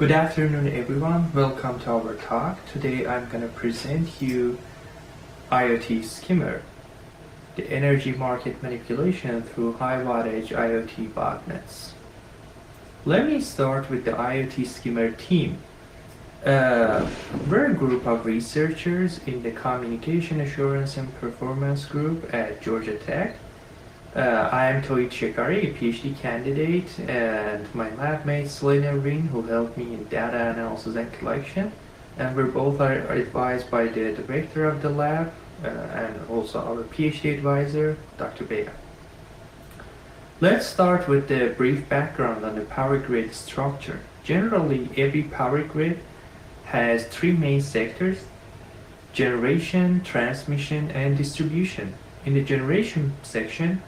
Good afternoon everyone, welcome to our talk. Today I'm going to present you IoT Skimmer, the energy market manipulation through high wattage IoT botnets. Let me start with the IoT Skimmer team. We're a group of researchers in the Communication Assurance and Performance Group at Georgia Tech. I am Toit Shekari, a PhD candidate, and my lab mate Selena Ring, who helped me in data analysis and collection. And we're both are advised by the director of the lab and also our PhD advisor, Dr. Bea. Let's start with the brief background on the power grid structure. Generally, every power grid has three main sectors: generation, transmission, and distribution. In the generation section,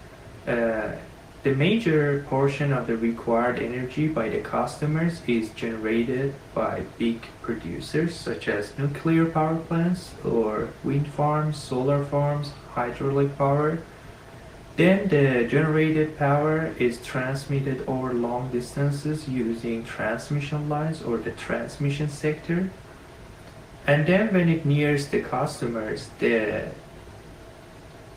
the major portion of the required energy by the customers is generated by big producers such as nuclear power plants or wind farms, solar farms, hydraulic power. Then the generated power is transmitted over long distances using transmission lines or the transmission sector. And then when it nears the customers, the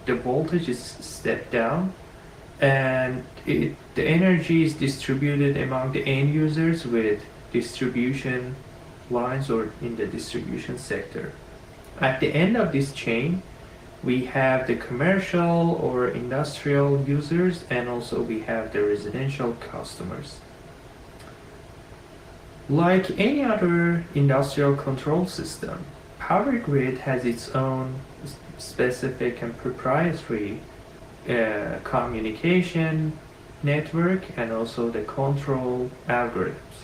voltage is stepped down, and the energy is distributed among the end users with distribution lines or in the distribution sector. At the end of this chain, we have the commercial or industrial users, and also we have the residential customers. Like any other industrial control system, power grid has its own specific and proprietary communication network and also the control algorithms.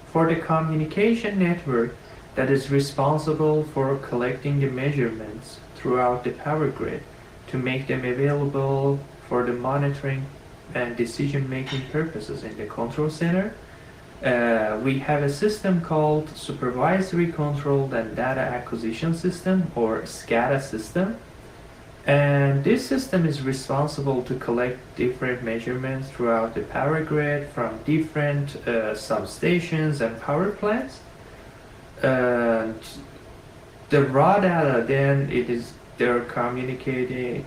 For the communication network that is responsible for collecting the measurements throughout the power grid to make them available for the monitoring and decision-making purposes in the control center, we have a system called Supervisory Controlled and Data Acquisition System, or SCADA system. And this system is responsible to collect different measurements throughout the power grid from different substations and power plants. And the raw data then they're communicating,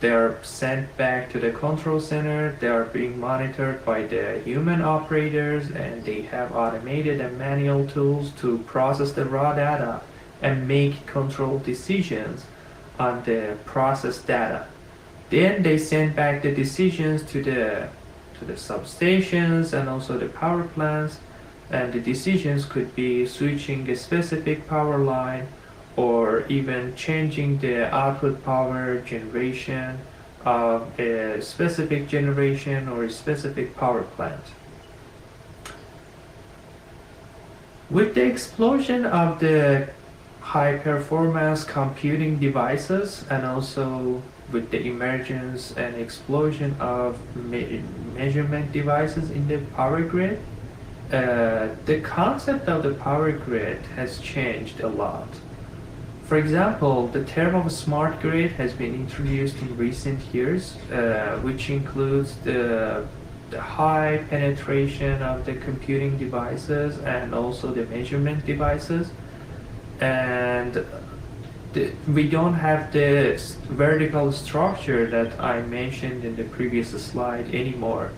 they're sent back to the control center, they are being monitored by the human operators, and they have automated and manual tools to process the raw data and make control decisions on the processed data. Then they send back the decisions to the substations and also the power plants, and the decisions could be switching a specific power line or even changing the output power generation of a specific generation or a specific power plant. With the explosion of the high performance computing devices and also with the emergence and explosion of measurement devices in the power grid, the concept of the power grid has changed a lot. For example, the term of a smart grid has been introduced in recent years, which includes the high penetration of the computing devices and also the measurement devices. And we don't have the vertical structure that I mentioned in the previous slide anymore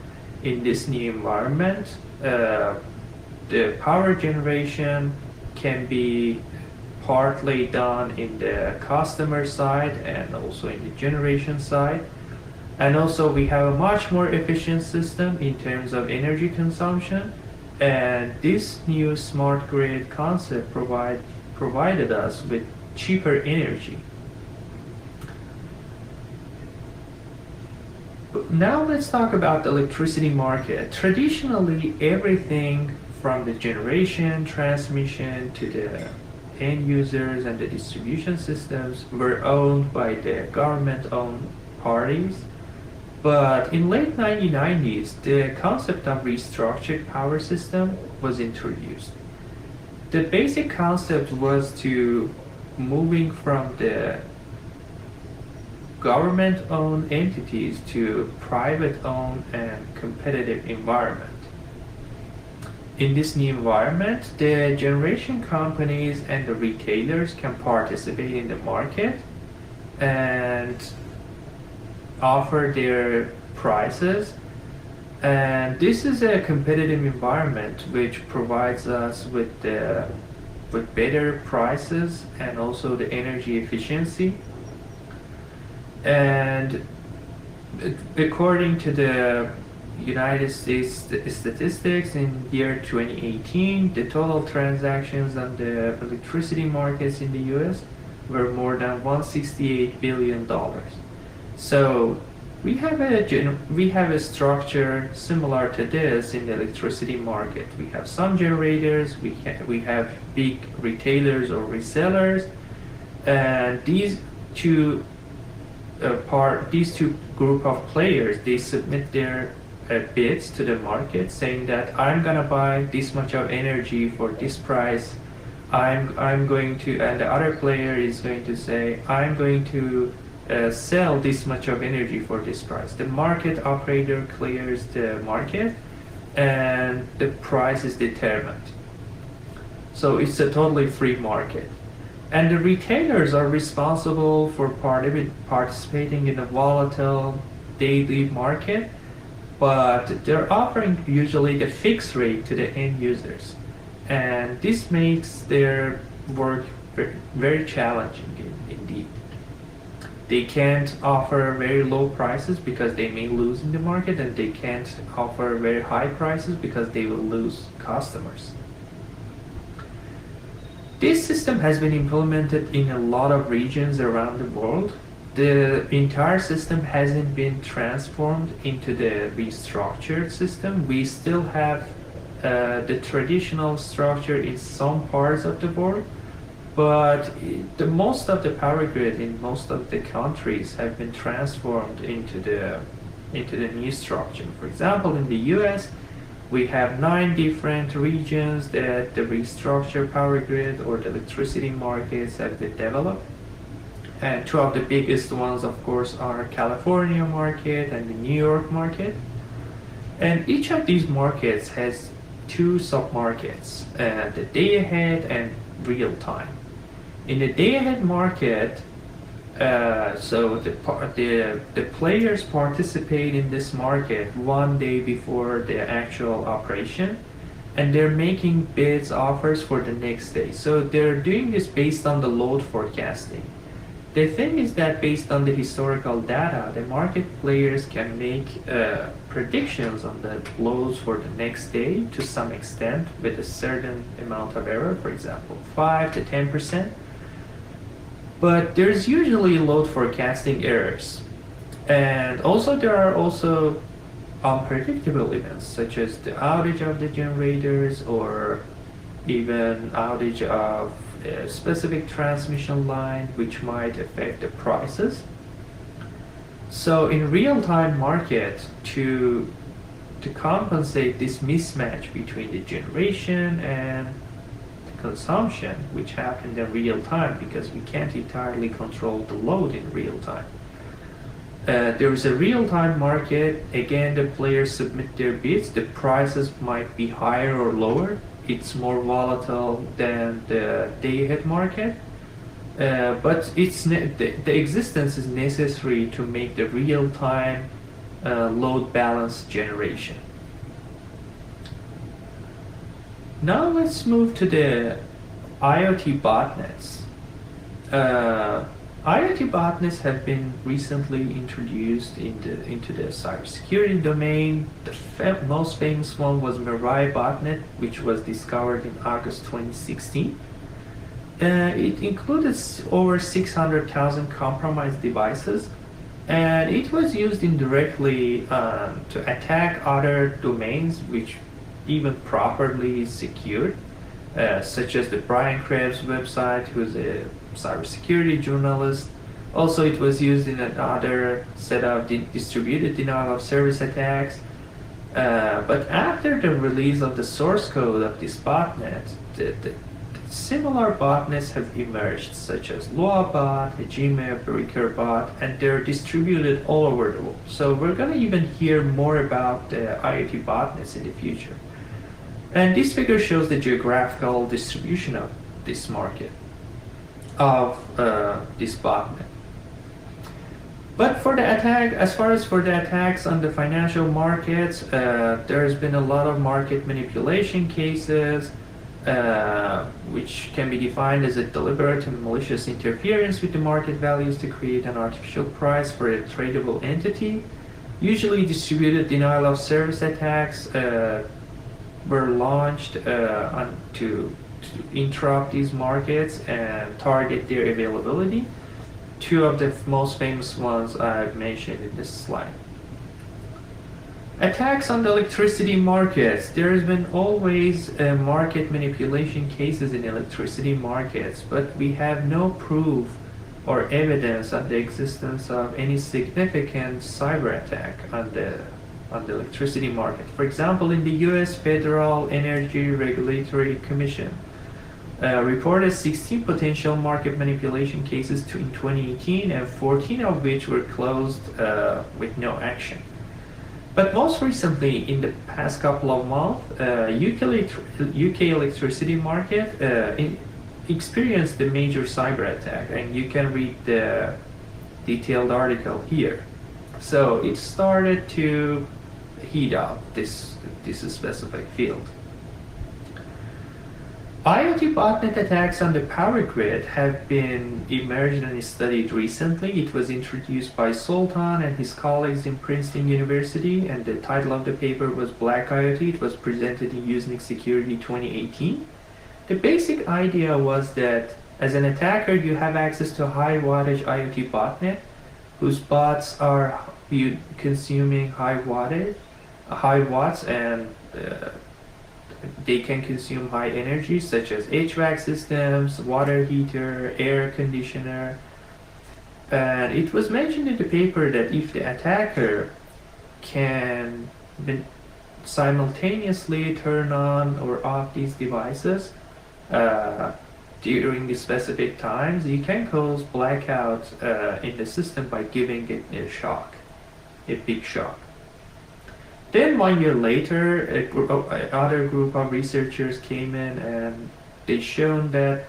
in this new environment. The power generation can be partly done in the customer side and also in the generation side. And also we have a much more efficient system in terms of energy consumption. And this new smart grid concept provided us with cheaper energy. Now let's talk about the electricity market. Traditionally, everything from the generation, transmission to the end users and the distribution systems were owned by the government-owned parties. But in late 1990s, the concept of restructured power system was introduced. The basic concept was to moving from the government-owned entities to private-owned and competitive environment. In this new environment, the generation companies and the retailers can participate in the market and offer their prices. And this is a competitive environment which provides us with better prices and also the energy efficiency. And according to the United States statistics, in year 2018, the total transactions on the electricity markets in the US were more than $168 billion. So we have a structure similar to this in the electricity market. We have some generators, we have big retailers or resellers, and these two group of players, they submit their bids to the market saying that I'm gonna buy this much of energy for this price. I'm going to, and the other player is going to say I'm going to sell this much of energy for this price. The market operator clears the market and the price is determined. So it's a totally free market. And the retailers are responsible for participating in the volatile daily market, but they're offering usually the fixed rate to the end users. And this makes their work very, very challenging indeed. They can't offer very low prices because they may lose in the market, and they can't offer very high prices because they will lose customers. This system has been implemented in a lot of regions around the world. The entire system hasn't been transformed into the restructured system. We still have the traditional structure in some parts of the world, but most of the power grid in most of the countries have been transformed into the new structure. For example, in the US, we have 9 different regions that the restructured power grid or the electricity markets have been developed. And 2 of the biggest ones, of course, are California market and the New York market. And each of these markets has 2 sub-markets, the day-ahead and real-time. In the day-ahead market, so the players participate in this market 1 day before the actual operation, and they're making bids, offers for the next day. So they're doing this based on the load forecasting. The thing is that based on the historical data, the market players can make predictions on the loads for the next day to some extent with a certain amount of error, for example, 5 to 10%. But there's usually load forecasting errors. And also there are also unpredictable events such as the outage of the generators or even outage of a specific transmission line which might affect the prices. So in real-time market, to compensate this mismatch between the generation and the consumption, which happened in real time because we can't entirely control the load in real time. There is a real-time market. Again, the players submit their bids. The prices might be higher or lower. It's more volatile than the day-ahead market, but the existence is necessary to make the real-time load balance generation. Now let's move to the IoT botnets. IoT botnets have been recently introduced into the cybersecurity domain. The most famous one was Mirai botnet, which was discovered in August 2016. It included over 600,000 compromised devices, and it was used indirectly to attack other domains which even properly secured, such as the Brian Krebs website, who's a cybersecurity journalist. Also, it was used in another set of distributed denial of service attacks. But after the release of the source code of this botnet, the similar botnets have emerged, such as LoaBot, Hajime, BreakerBot, and they're distributed all over the world. So we're going to even hear more about the IoT botnets in the future. And this figure shows the geographical distribution of this market, of this botnet. But for the attack, as far as for the attacks on the financial markets, there's been a lot of market manipulation cases, which can be defined as a deliberate and malicious interference with the market values to create an artificial price for a tradable entity. Usually distributed denial of service attacks were launched to interrupt these markets and target their availability. Two of the most famous ones I've mentioned in this slide. Attacks on the electricity markets. There has been always market manipulation cases in electricity markets, but we have no proof or evidence of the existence of any significant cyber attack on the electricity market. For example, in the U.S. Federal Energy Regulatory Commission reported 16 potential market manipulation cases in 2018, and 14 of which were closed with no action. But most recently, in the past couple of months, UK electricity market experienced a major cyber attack, and you can read the detailed article here. So it started to heat up this specific field. IoT botnet attacks on the power grid have been emerged and studied recently. It was introduced by Sultan and his colleagues in Princeton University, and the title of the paper was Black IoT. It was presented in Usenet Security 2018. The basic idea was that as an attacker, you have access to high wattage IoT botnet, whose bots are consuming high watts, and they can consume high energy, such as HVAC systems, water heater, air conditioner. And it was mentioned in the paper that if the attacker can simultaneously turn on or off these devices during the specific times, you can cause blackouts in the system by giving it a big shock. Then 1 year later, another group of researchers came in and they shown that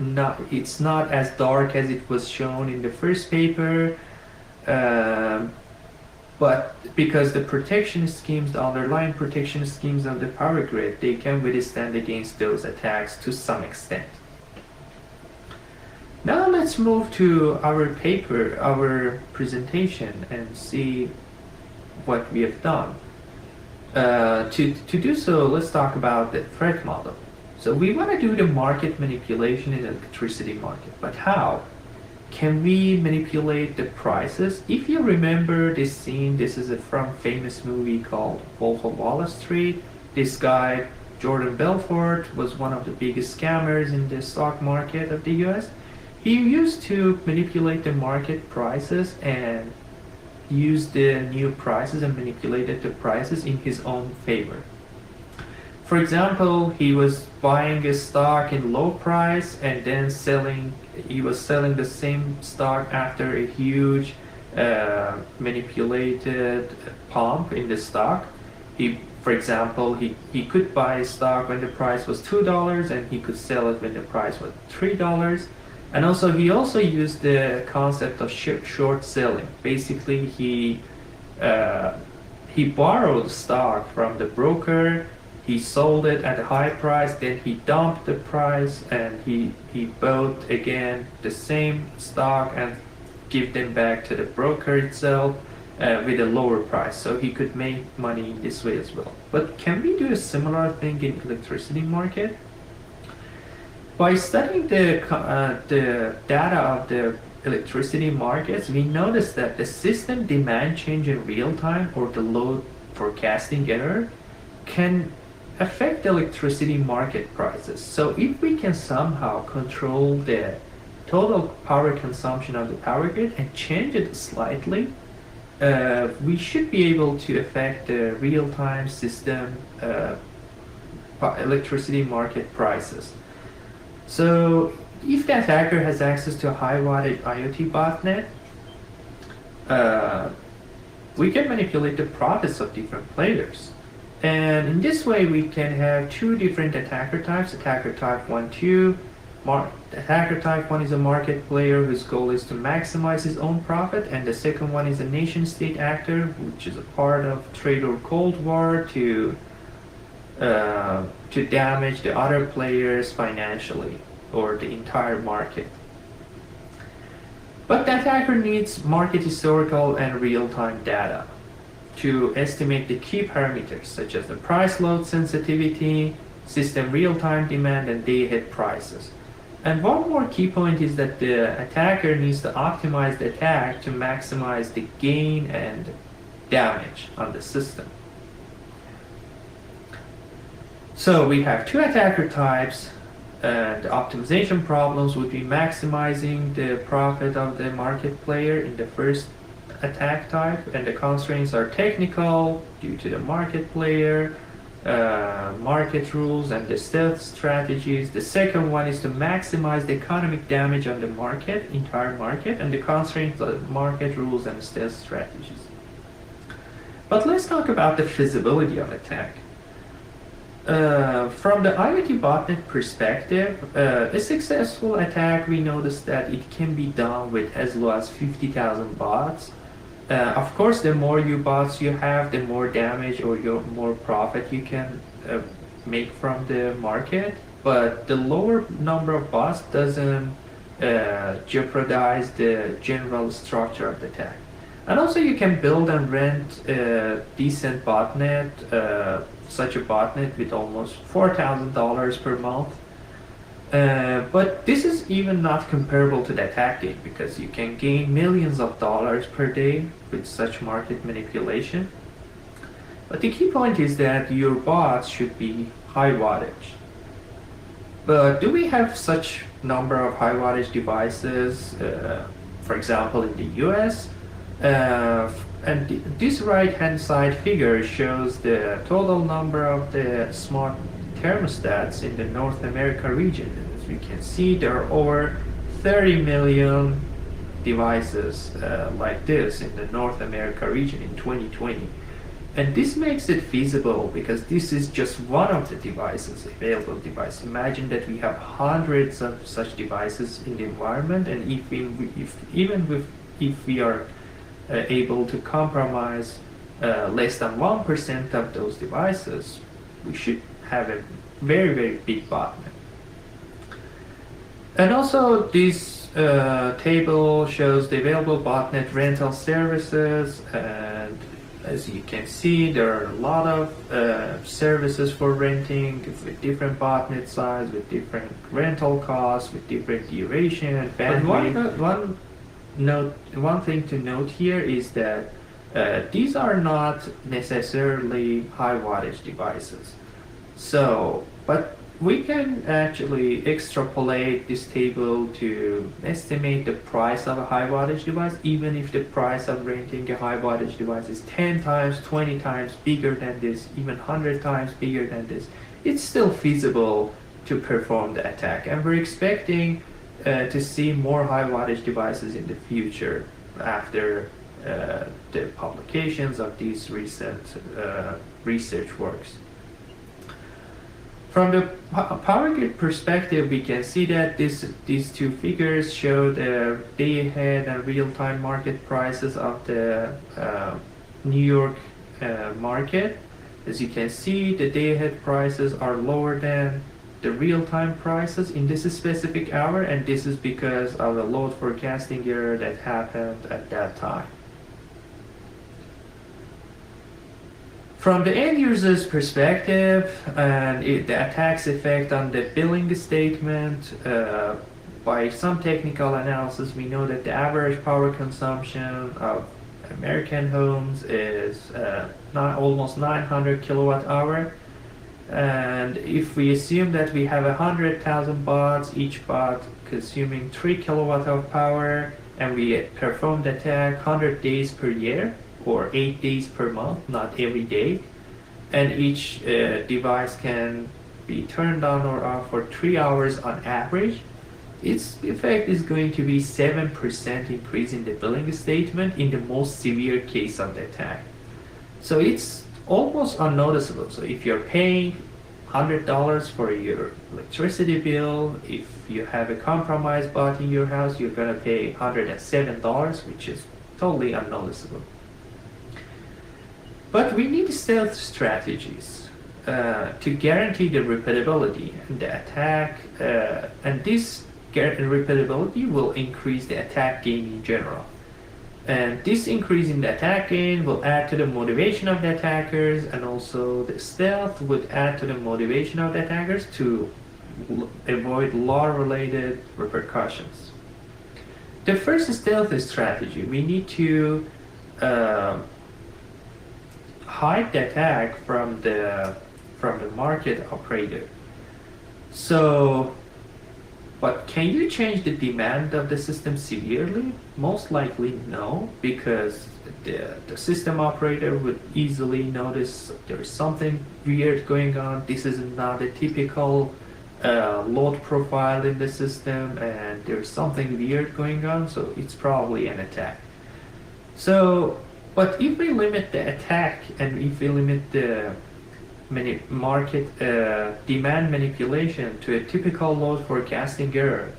it's not as dark as it was shown in the first paper, but because the protection schemes, the underlying protection schemes of the power grid, they can withstand against those attacks to some extent. Now let's move to our paper, our presentation, and see what we have done. To do so, let's talk about the threat model. So we want to do the market manipulation in the electricity market, but how? Can we manipulate the prices? If you remember this scene, this is from famous movie called Wolf of Wall Street. This guy, Jordan Belfort, was one of the biggest scammers in the stock market of the US. He used to manipulate the market prices and used the new prices and manipulated the prices in his own favor. For example, he was buying a stock in low price and then he was selling the same stock after a huge manipulated pump in the stock. For example, he could buy a stock when the price was $2 and he could sell it when the price was $3. And also, he also used the concept of short selling. Basically, he borrowed stock from the broker, he sold it at a high price, then he dumped the price, and he bought again the same stock and give them back to the broker itself with a lower price. So he could make money in this way as well. But can we do a similar thing in electricity market? By studying the data of the electricity markets, we noticed that the system demand change in real time, or the load forecasting error, can affect the electricity market prices. So if we can somehow control the total power consumption of the power grid and change it slightly, we should be able to affect the real-time system electricity market prices. So if the attacker has access to a high wattage IoT botnet, we can manipulate the profits of different players. And in this way, we can have two different attacker types. Attacker type 1, 2. Attacker type 1 is a market player whose goal is to maximize his own profit, and the second one is a nation-state actor, which is a part of trade or Cold War to damage the other players financially or the entire market. But the attacker needs market historical and real-time data to estimate the key parameters such as the price load sensitivity, system real-time demand, and day-ahead prices. And one more key point is that the attacker needs to optimize the attack to maximize the gain and damage on the system. So we have two attacker types, and the optimization problems would be maximizing the profit of the market player in the first attack type, and the constraints are technical due to the market player, market rules, and the stealth strategies. The second one is to maximize the economic damage on the market, entire market, and the constraints are market rules and stealth strategies. But let's talk about the feasibility of attack. From the IoT botnet perspective, a successful attack, we noticed that it can be done with as low as 50,000 bots. Of course, the more bots you have, the more damage or more profit you can make from the market. But the lower number of bots doesn't jeopardize the general structure of the attack. And also, you can build and rent a decent botnet, such a botnet with almost $4,000 per month. But this is even not comparable to the attack game, because you can gain millions of dollars per day with such market manipulation. But the key point is that your bots should be high wattage. But do we have such number of high wattage devices, for example, in the US? And this right-hand side figure shows the total number of the smart thermostats in the North America region. As we can see, there are over 30 million devices like this in the North America region in 2020. And this makes it feasible because this is just one of the devices, available devices. Imagine that we have hundreds of such devices in the environment, and if we are able to compromise less than 1% of those devices, we should have a very, very big botnet. And also, this table shows the available botnet rental services, and as you can see, there are a lot of services for renting with different botnet size, with different rental costs, with different duration, bandwidth. One thing to note here is that these are not necessarily high wattage devices. So, but we can actually extrapolate this table to estimate the price of a high wattage device, even if the price of renting a high wattage device is 10 times, 20 times bigger than this, even 100 times bigger than this. It's still feasible to perform the attack, and we're expecting to see more high wattage devices in the future after the publications of these recent research works. From the power grid perspective, we can see that these two figures show the day-ahead and real-time market prices of the New York market. As you can see, the day-ahead prices are lower than the real-time prices in this specific hour, and this is because of the load forecasting error that happened at that time. From the end user's perspective, and the attack's effect on the billing statement, by some technical analysis, we know that the average power consumption of American homes is almost 900 kilowatt hour. And if we assume that we have 100,000 bots, each bot consuming 3 kilowatt of power, and we perform the attack 100 days per year or 8 days per month, not every day, and each device can be turned on or off for 3 hours on average, its effect is going to be 7% increase in the billing statement in the most severe case of the attack. So it's almost unnoticeable. So if you're paying $100 for your electricity bill, if you have a compromise bought in your house, you're gonna pay $107, which is totally unnoticeable. But we need stealth strategies to guarantee the repeatability and the attack, and this repeatability will increase the attack gain in general. And this increase in the attack gain will add to the motivation of the attackers, and also the stealth would add to the motivation of the attackers to avoid law-related repercussions. The first stealth strategy, we need to hide the attack from the market operator. So, but can you change the demand of the system severely? Most likely no, because the system operator would easily notice there is something weird going on. This is not a typical load profile in the system, and there's something weird going on, so it's probably an attack. So, but if we limit the attack and if we limit the market demand manipulation to a typical load forecasting error,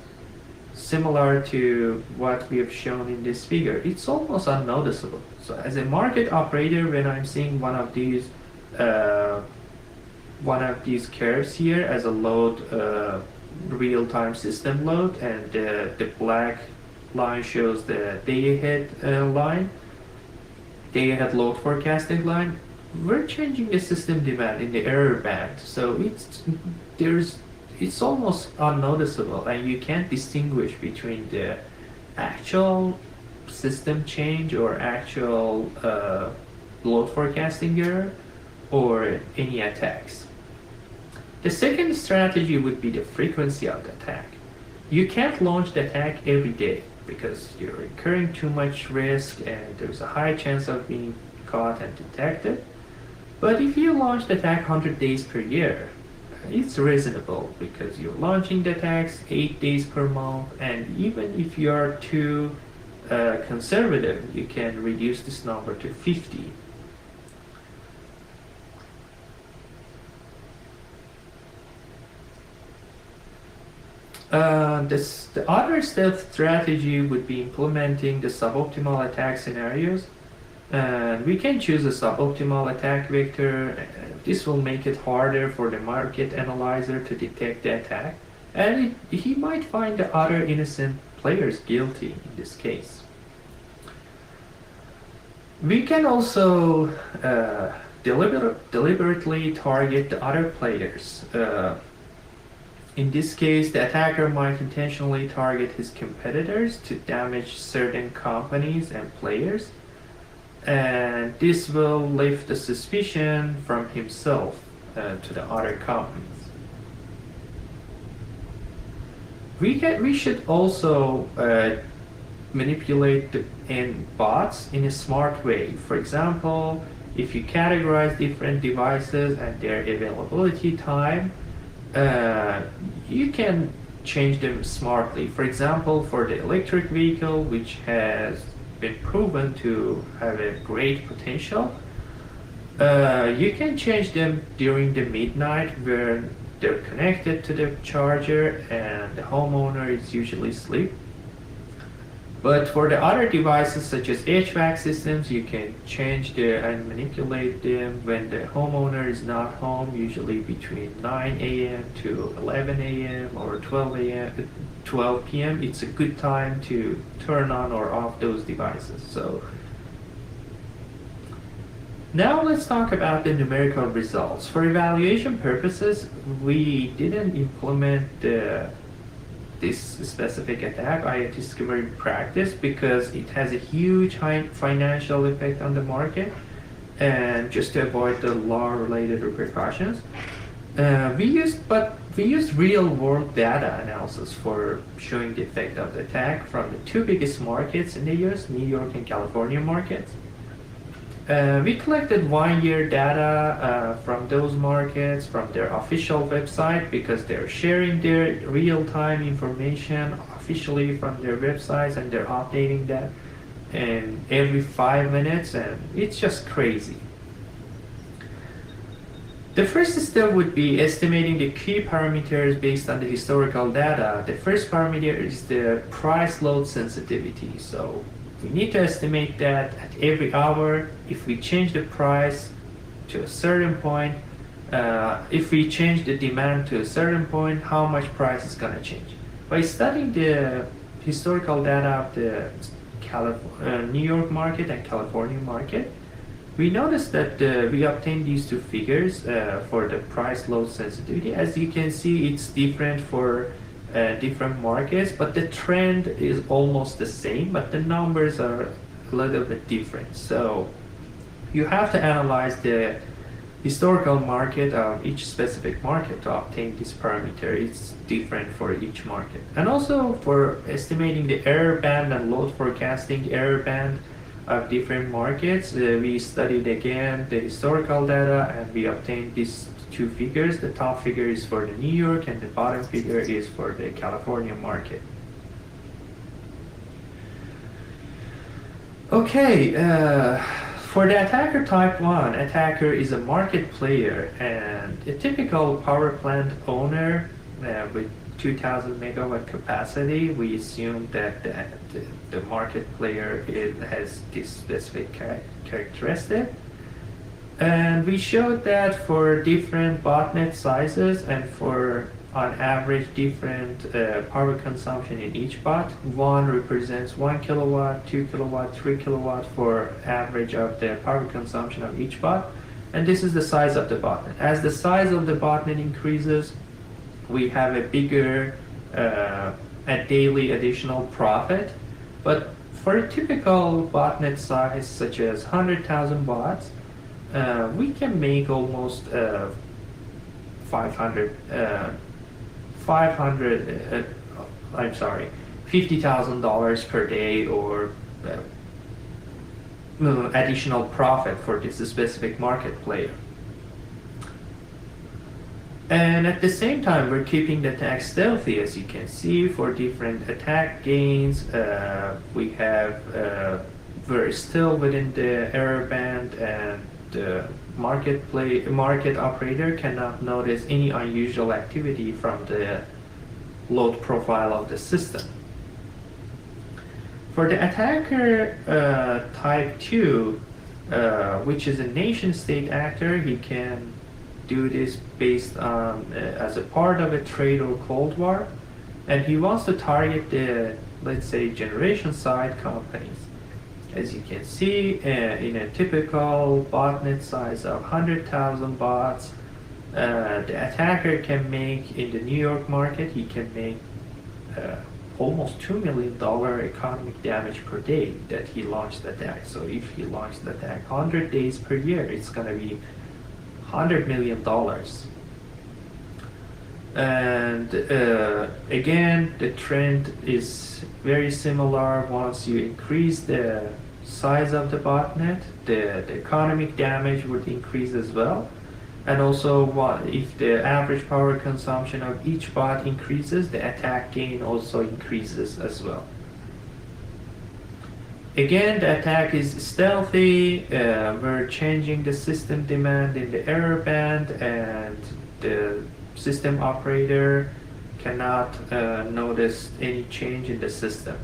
similar to what we have shown in this figure, it's almost unnoticeable. So as a market operator, when I'm seeing one of these curves here as a load, real-time system load, and the black line shows the day-ahead line, day-ahead load forecasting line, we're changing the system demand in the error band. So it's almost unnoticeable, and you can't distinguish between the actual system change or actual load forecasting error or any attacks. The second strategy would be the frequency of the attack. You can't launch the attack every day because you're incurring too much risk and there's a high chance of being caught and detected. But if you launch the attack 100 days per year, it's reasonable because you're launching the attacks 8 days per month, and even if you're too conservative, you can reduce this number to 50. The other stealth strategy would be implementing the suboptimal attack scenarios. And we can choose a suboptimal attack vector. This will make it harder for the market analyzer to detect the attack, and he might find the other innocent players guilty in this case. We can also deliberately target the other players. In this case, the attacker might intentionally target his competitors to damage certain companies and players, and this will lift the suspicion from himself to the other companies. We should also manipulate the bots in a smart way. For example, if you categorize different devices and their availability time, you can change them smartly. For example, for the electric vehicle, which has been proven to have a great potential, you can change them during the midnight where they're connected to the charger and the homeowner is usually asleep. But for the other devices such as HVAC systems, you can change and manipulate them when the homeowner is not home, usually between 9 a.m. to 11 a.m. or 12 p.m. It's a good time to turn on or off those devices. So now let's talk about the numerical results. For evaluation purposes, we didn't implement this specific attack, IoT Skimmer, in practice because it has a huge financial effect on the market, and just to avoid the law-related repercussions, we used real-world data analysis for showing the effect of the attack from the two biggest markets in the US, New York and California markets. We collected 1 year data from those markets from their official website because they're sharing their real-time information officially from their websites, and they're updating that every 5 minutes, and it's just crazy. The first step would be estimating the key parameters based on the historical data. The first parameter is the price load sensitivity. So we need to estimate that at every hour, if we change the price to a certain point, if we change the demand to a certain point, how much price is going to change. By studying the historical data of the New York market and California market, we noticed that we obtained these two figures for the price load sensitivity. As you can see, it's different for different markets, but the trend is almost the same, but the numbers are a little bit different. So you have to analyze the historical market of each specific market to obtain this parameter. It's different for each market. And also for estimating the error band and load forecasting error band of different markets, we studied again the historical data and we obtained these two figures. The top figure is for the New York and the bottom figure is for the California market. Okay, for the attacker type 1, attacker is a market player and a typical power plant owner with 2,000 megawatt capacity. We assume that the market player has this specific characteristic. And we showed that for different botnet sizes and for on average different power consumption in each bot. One represents 1 kilowatt, 2 kilowatt, 3 kilowatt for average of the power consumption of each bot. And this is the size of the botnet. As the size of the botnet increases, we have a bigger a daily additional profit. But for a typical botnet size, such as 100,000 bots, we can make almost 50,000 per day or additional profit for this specific market player. And at the same time, we're keeping the attack stealthy. As you can see, for different attack gains, we're still within the error band, and the market operator cannot notice any unusual activity from the load profile of the system. For the attacker type 2, which is a nation-state actor, he can do this based on as a part of a trade or Cold War, and he wants to target the, let's say, generation side companies. As you can see, in a typical botnet size of 100,000 bots, the attacker can make, in the New York market, he can make almost $2 million economic damage per day that he launched the attack. So if he launched the attack 100 days per year, it's going to be $100 million. And again, the trend is very similar. Once you increase the size of the botnet, the economic damage would increase as well. And also, if the average power consumption of each bot increases, the attack gain also increases as well. Again, the attack is stealthy. We're changing the system demand in the error band, and the system operator cannot notice any change in the system.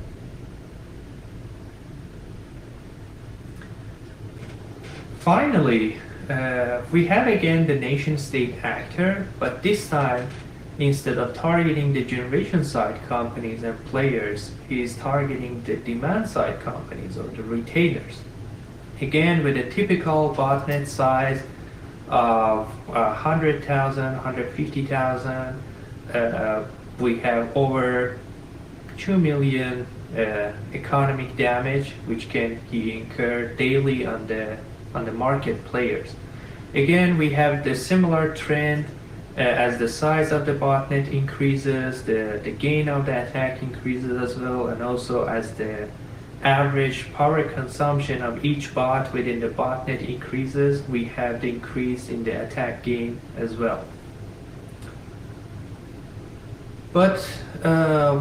Finally, we have again the nation-state actor, but this time, instead of targeting the generation side companies and players, he is targeting the demand side companies or the retailers. Again, with a typical botnet size of 100,000, 150,000, we have over 2 million economic damage, which can he incur daily on the market players. Again, we have the similar trend. As the size of the botnet increases, the gain of the attack increases as well, and also as the average power consumption of each bot within the botnet increases, we have the increase in the attack gain as well. But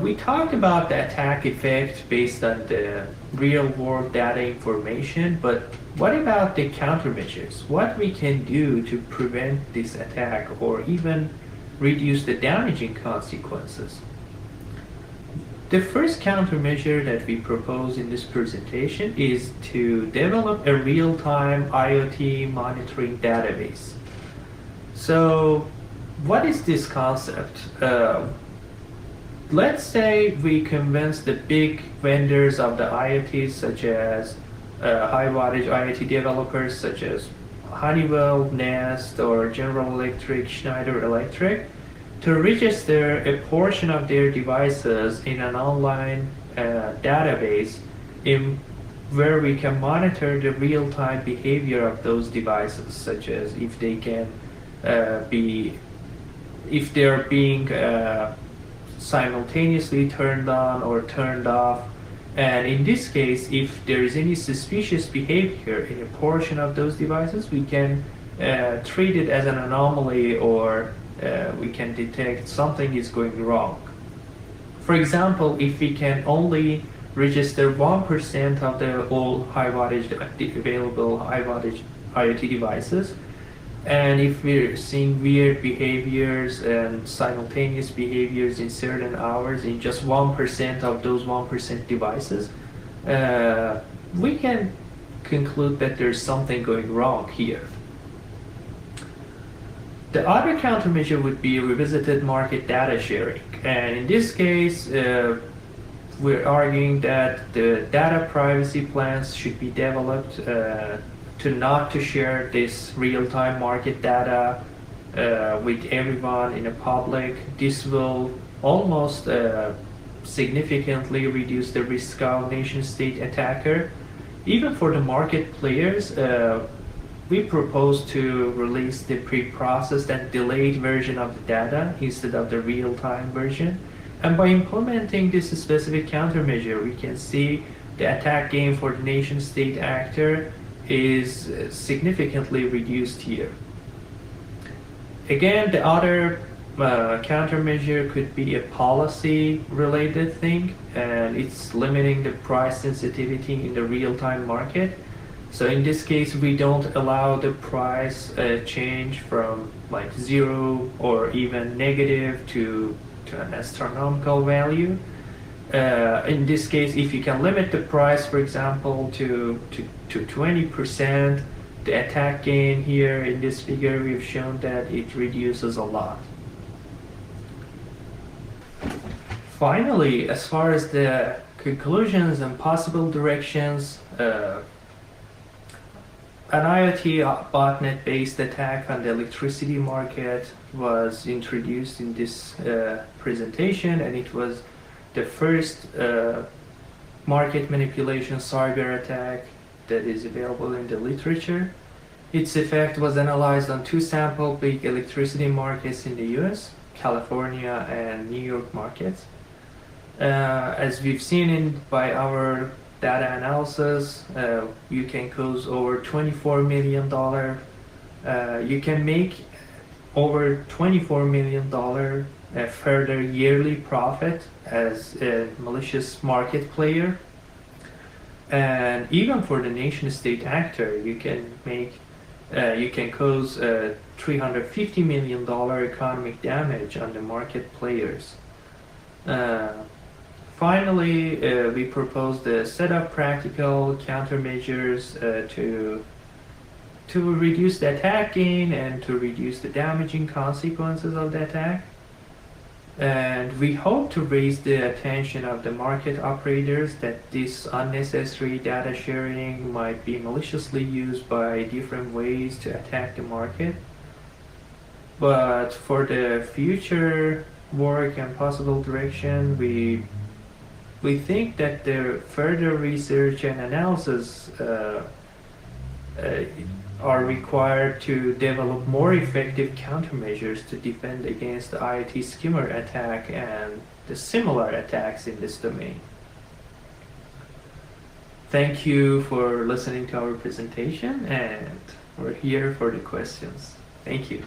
we talked about the attack effect based on the real world data information, but what about the countermeasures? What we can do to prevent this attack or even reduce the damaging consequences? The first countermeasure that we propose in this presentation is to develop a real-time IoT monitoring database. So what is this concept? Let's say we convince the big vendors of the IoT, such as high wattage IoT developers such as Honeywell, Nest, or General Electric, Schneider Electric, to register a portion of their devices in an online database where we can monitor the real-time behavior of those devices, such as if they can if they're being simultaneously turned on or turned off. And in this case, if there is any suspicious behavior in a portion of those devices, we can treat it as an anomaly, or we can detect something is going wrong. For example, if we can only register 1% of the all high wattage available high wattage IoT devices, and if we're seeing weird behaviors and simultaneous behaviors in certain hours in just 1% of those 1% devices, we can conclude that there's something going wrong here. The other countermeasure would be revisited market data sharing. And in this case, we're arguing that the data privacy plans should be developed not to share this real-time market data with everyone in the public. This will almost significantly reduce the risk of nation-state attacker. Even for the market players, we propose to release the pre-processed and delayed version of the data instead of the real-time version. And by implementing this specific countermeasure, we can see the attack game for the nation-state actor is significantly reduced here. Again, the other countermeasure could be a policy-related thing, and it's limiting the price sensitivity in the real-time market. So in this case, we don't allow the price change from like 0 or even negative to an astronomical value. In this case, if you can limit the price, for example, to 20%, the attack gain here in this figure, we've shown that it reduces a lot. Finally, as far as the conclusions and possible directions, an IoT botnet-based attack on the electricity market was introduced in this presentation, and it was the first market manipulation cyber attack that is available in the literature. Its effect was analyzed on 2 sample big electricity markets in the US, California and New York markets. As we've seen by our data analysis, you can cause over $24 million. You can make over $24 million further yearly profit as a malicious market player. And even for the nation-state actor, you can cause $350 million economic damage on the market players. Finally, we proposed a set of practical countermeasures to reduce the attack gain and to reduce the damaging consequences of the attack. And we hope to raise the attention of the market operators that this unnecessary data sharing might be maliciously used by different ways to attack the market. But for the future work and possible direction, we think that the further research and analysis are required to develop more effective countermeasures to defend against the IoT skimmer attack and the similar attacks in this domain. Thank you for listening to our presentation, and we're here for the questions. Thank you.